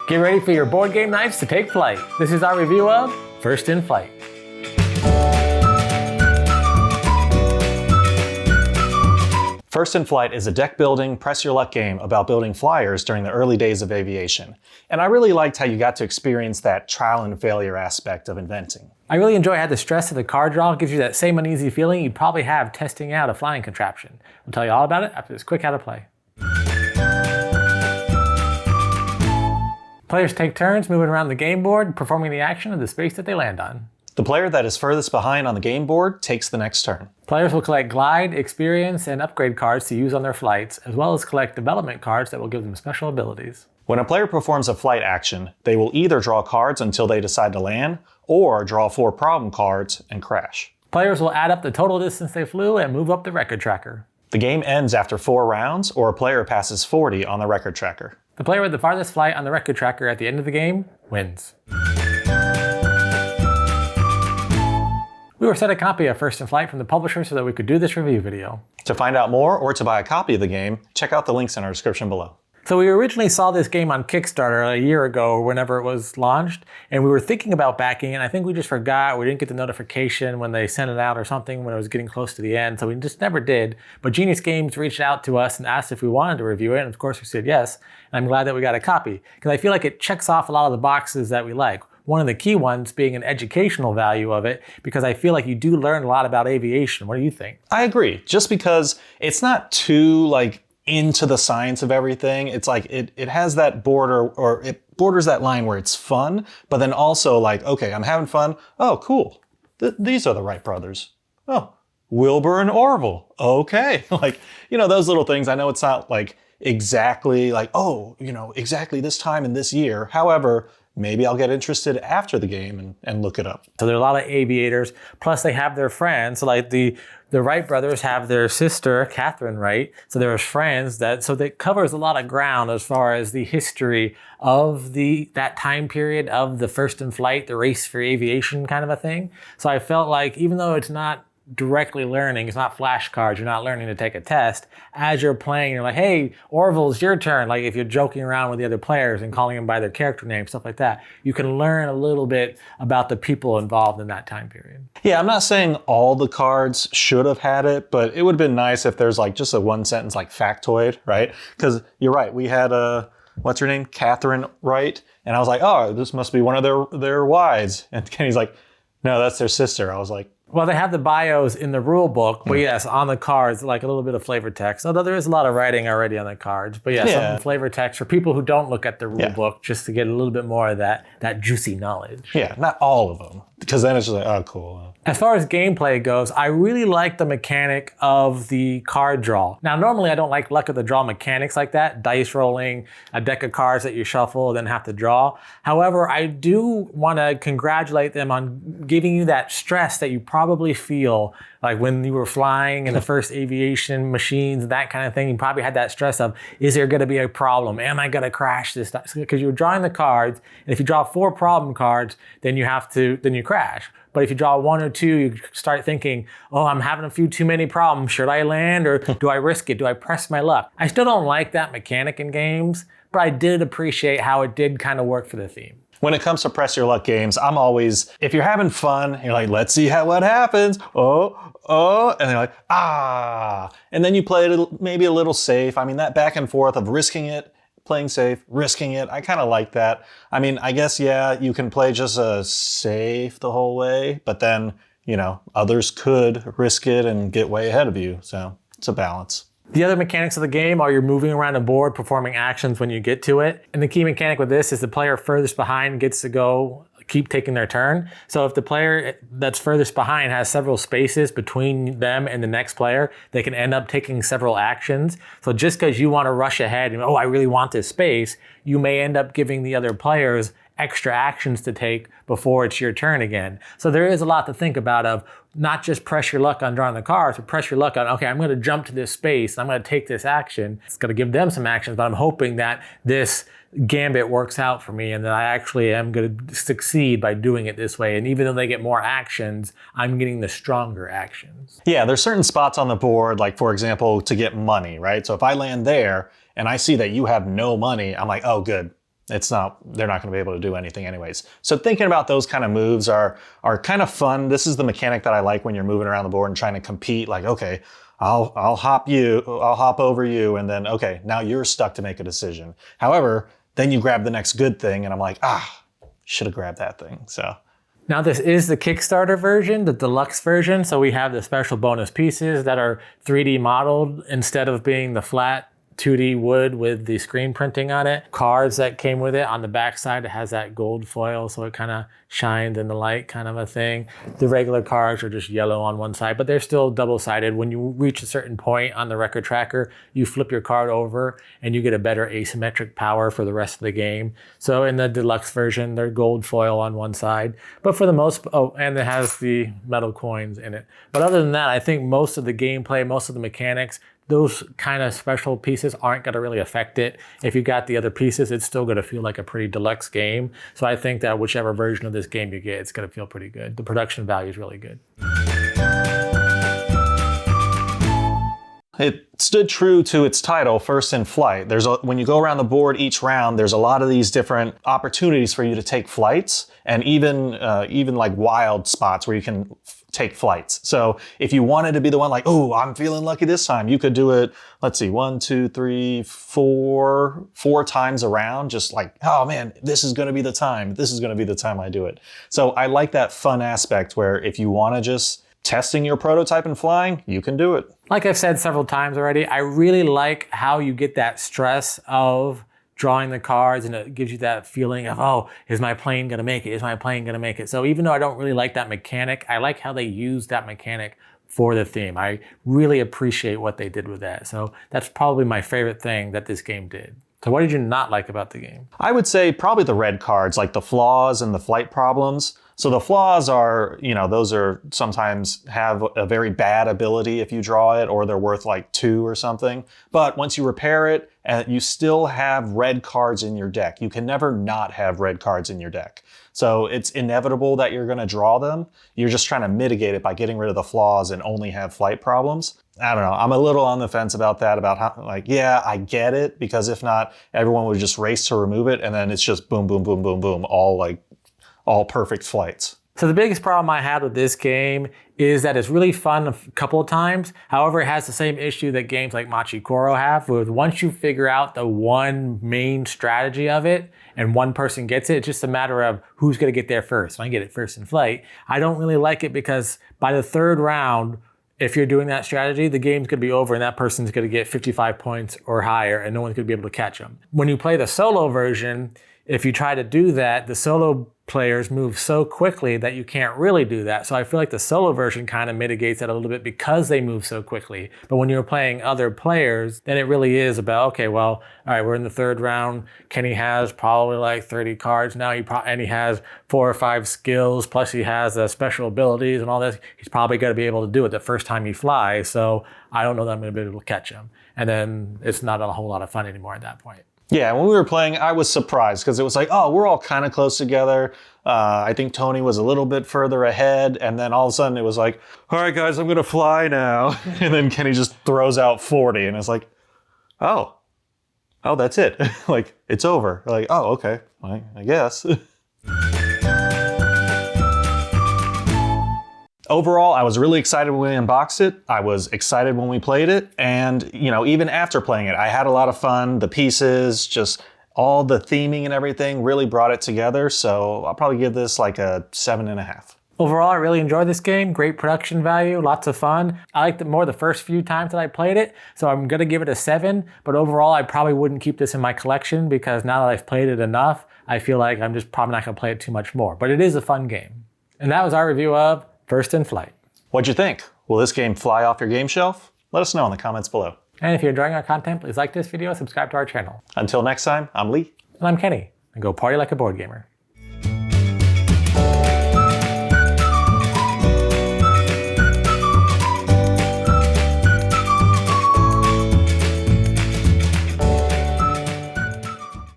Get ready for your board game nights to take flight. This is our review of First in Flight. First in Flight is a deck-building, press-your-luck game about building flyers during the early days of aviation. And I really liked how you got to experience that trial and failure aspect of inventing. I really enjoy how the stress of the card draw gives you that same uneasy feeling you'd probably have testing out a flying contraption. We'll tell you all about it after this quick how to play. Players take turns moving around the game board, performing the action of the space that they land on. The player that is furthest behind on the game board takes the next turn. Players will collect glide, experience, and upgrade cards to use on their flights, as well as collect development cards that will give them special abilities. When a player performs a flight action, they will either draw cards until they decide to land, or draw 4 problem cards and crash. Players will add up the total distance they flew and move up the record tracker. The game ends after 4 rounds, or a player passes 40 on the record tracker. The player with the farthest flight on the record tracker at the end of the game wins. We were sent a copy of First in Flight from the publisher so that we could do this review video. To find out more or to buy a copy of the game, check out the links in our description below. So we originally saw this game on Kickstarter a year ago or whenever it was launched, and we were thinking about backing it, and I think we just forgot. We didn't get the notification when they sent it out or something when it was getting close to the end, so we just never did. But Genius Games reached out to us and asked if we wanted to review it, and of course we said yes, and I'm glad that we got a copy, because I feel like it checks off a lot of the boxes that we like. One of the key ones being an educational value of it, because I feel like you do learn a lot about aviation. What do you think? I agree, just because it's not too into the science of everything. It's like it has that border, or it borders that line where it's fun, but then also okay, I'm having fun. Oh, cool. These are the Wright brothers. Oh, Wilbur and Orville. Okay. Those little things. I know it's not exactly exactly this time in this year. However, maybe I'll get interested after the game and look it up. So there are a lot of aviators, plus they have their friends. So the Wright brothers have their sister, Catherine Wright. So there's friends so that covers a lot of ground as far as the history of that time period of the First in Flight, the race for aviation kind of a thing. So I felt like even though it's not directly learning, it's not flashcards, you're not learning to take a test. As you're playing, you're like, hey, Orville, it's your turn. If you're joking around with the other players and calling them by their character name, stuff like that, you can learn a little bit about the people involved in that time period. Yeah, I'm not saying all the cards should have had it, but it would have been nice if there's just a one sentence factoid, right? Because you're right, we had what's her name? Catherine Wright. And I was like, oh, this must be one of their wives. And Kenny's like, no, that's their sister. I was like, well, they have the bios in the rule book, but yes, on the cards, a little bit of flavor text. Although there is a lot of writing already on the cards. But some flavor text for people who don't look at the rule book, just to get a little bit more of that juicy knowledge. Yeah, not all of them. Because then it's just oh, cool. As far as gameplay goes, I really like the mechanic of the card draw. Now, normally I don't like luck of the draw mechanics like that, dice rolling, a deck of cards that you shuffle, then have to draw. However, I do want to congratulate them on giving you that stress that you probably feel when you were flying in the first aviation machines, that kind of thing. You probably had that stress of, is there going to be a problem? Am I going to crash this? Because you're drawing the cards, and if you draw 4 problem cards, then you crash. But if you draw 1 or 2, you start thinking, oh, I'm having a few too many problems. Should I land, or do I risk it? Do I press my luck? I still don't like that mechanic in games, but I did appreciate how it did kind of work for the theme. When it comes to press your luck games, I'm always, if you're having fun, you're like, let's see what happens. Oh, and they're like, ah. And then you play it maybe a little safe. I mean, that back and forth of risking it, playing safe, risking it, I kind of like that. I mean, I guess, you can play just safe the whole way, but then, others could risk it and get way ahead of you. So it's a balance. The other mechanics of the game are you're moving around a board, performing actions when you get to it. And the key mechanic with this is the player furthest behind gets to keep taking their turn. So if the player that's furthest behind has several spaces between them and the next player, they can end up taking several actions. So just because you want to rush ahead and, I really want this space, you may end up giving the other players extra actions to take before it's your turn again. So there is a lot to think about of not just press your luck on drawing the cards, but press your luck on, okay, I'm going to jump to this space, I'm going to take this action. It's going to give them some actions, but I'm hoping that this gambit works out for me and that I actually am going to succeed by doing it this way. And even though they get more actions, I'm getting the stronger actions. Yeah, there's certain spots on the board, for example, to get money, right? So if I land there and I see that you have no money, I'm like, oh, good. they're not going to be able to do anything anyways. So thinking about those kind of moves are kind of fun. This is the mechanic that I like when you're moving around the board and trying to compete. Like, okay, I'll hop over you, and then okay, now you're stuck to make a decision. However, then you grab the next good thing, and I'm like, should have grabbed that thing. So. Now this is the Kickstarter version, the deluxe version. So we have the special bonus pieces that are 3D modeled instead of being the flat 2D wood with the screen printing on it. Cards that came with it. On the back side, it has that gold foil, so it kind of shines in the light kind of a thing. The regular cards are just yellow on one side, but they're still double-sided. When you reach a certain point on the record tracker, you flip your card over and you get a better asymmetric power for the rest of the game. So in the deluxe version, they're gold foil on one side, but for the most, and it has the metal coins in it. But other than that, I think most of the gameplay, most of the mechanics, those kind of special pieces aren't going to really affect it. If you got the other pieces, it's still going to feel like a pretty deluxe game. So I think that whichever version of this game you get, it's going to feel pretty good. The production value is really good. It stood true to its title, First in Flight. When you go around the board each round, there's a lot of these different opportunities for you to take flights, and even like wild spots where you can take flights. So if you wanted to be the one like, oh, I'm feeling lucky this time, you could do it, let's see, 1, 2, 3, 4 times around, just like, oh man, this is going to be the time. This is going to be the time I do it. So I like that fun aspect where if you want to just testing your prototype and flying, you can do it. Like I've said several times already, I really like how you get that stress of drawing the cards, and it gives you that feeling of, oh, is my plane gonna make it? Is my plane gonna make it? So even though I don't really like that mechanic, I like how they use that mechanic for the theme. I really appreciate what they did with that. So that's probably my favorite thing that this game did. So what did you not like about the game? I would say probably the red cards, like the flaws and the flight problems. So the flaws are, those are sometimes have a very bad ability if you draw it, or they're worth like 2 or something. But once you repair it, you still have red cards in your deck. You can never not have red cards in your deck. So it's inevitable that you're going to draw them. You're just trying to mitigate it by getting rid of the flaws and only have flight problems. I don't know. I'm a little on the fence about that, about how, like, yeah, I get it, because if not, everyone would just race to remove it, and then it's just boom, boom, boom, boom, boom, all perfect flights. So the biggest problem I had with this game is that it's really fun a couple of times. However, it has the same issue that games like Machi Koro have, with once you figure out the one main strategy of it and one person gets it, it's just a matter of who's going to get there first. When I get it first in flight, I don't really like it, because by the third round, if you're doing that strategy, the game's going to be over and that person's going to get 55 points or higher and no one's going to be able to catch them. When you play the solo version, if you try to do that, the solo players move so quickly that you can't really do that. So I feel like the solo version kind of mitigates that a little bit because they move so quickly. But when you're playing other players, then it really is about, okay, well, all right, we're in the third round. Kenny has probably like 30 cards now. And he has 4 or 5 skills, plus he has special abilities and all this. He's probably going to be able to do it the first time he flies. So I don't know that I'm going to be able to catch him. And then it's not a whole lot of fun anymore at that point. Yeah, when we were playing, I was surprised because it was like, oh, we're all kind of close together. I think Tony was a little bit further ahead. And then all of a sudden it was like, all right, guys, I'm going to fly now. And then Kenny just throws out 40. And it's like, oh, that's it. Like, it's over. Like, oh, okay, I guess. Overall, I was really excited when we unboxed it. I was excited when we played it. And, even after playing it, I had a lot of fun. The pieces, just all the theming and everything really brought it together. So I'll probably give this like a 7.5. Overall, I really enjoyed this game. Great production value, lots of fun. I liked it more the first few times that I played it, so I'm gonna give it a 7. But overall, I probably wouldn't keep this in my collection, because now that I've played it enough, I feel like I'm just probably not gonna play it too much more. But it is a fun game. And that was our review of First in Flight. What'd you think? Will this game fly off your game shelf? Let us know in the comments below. And if you're enjoying our content, please like this video, subscribe to our channel. Until next time, I'm Lee. And I'm Kenny. And go party like a board gamer.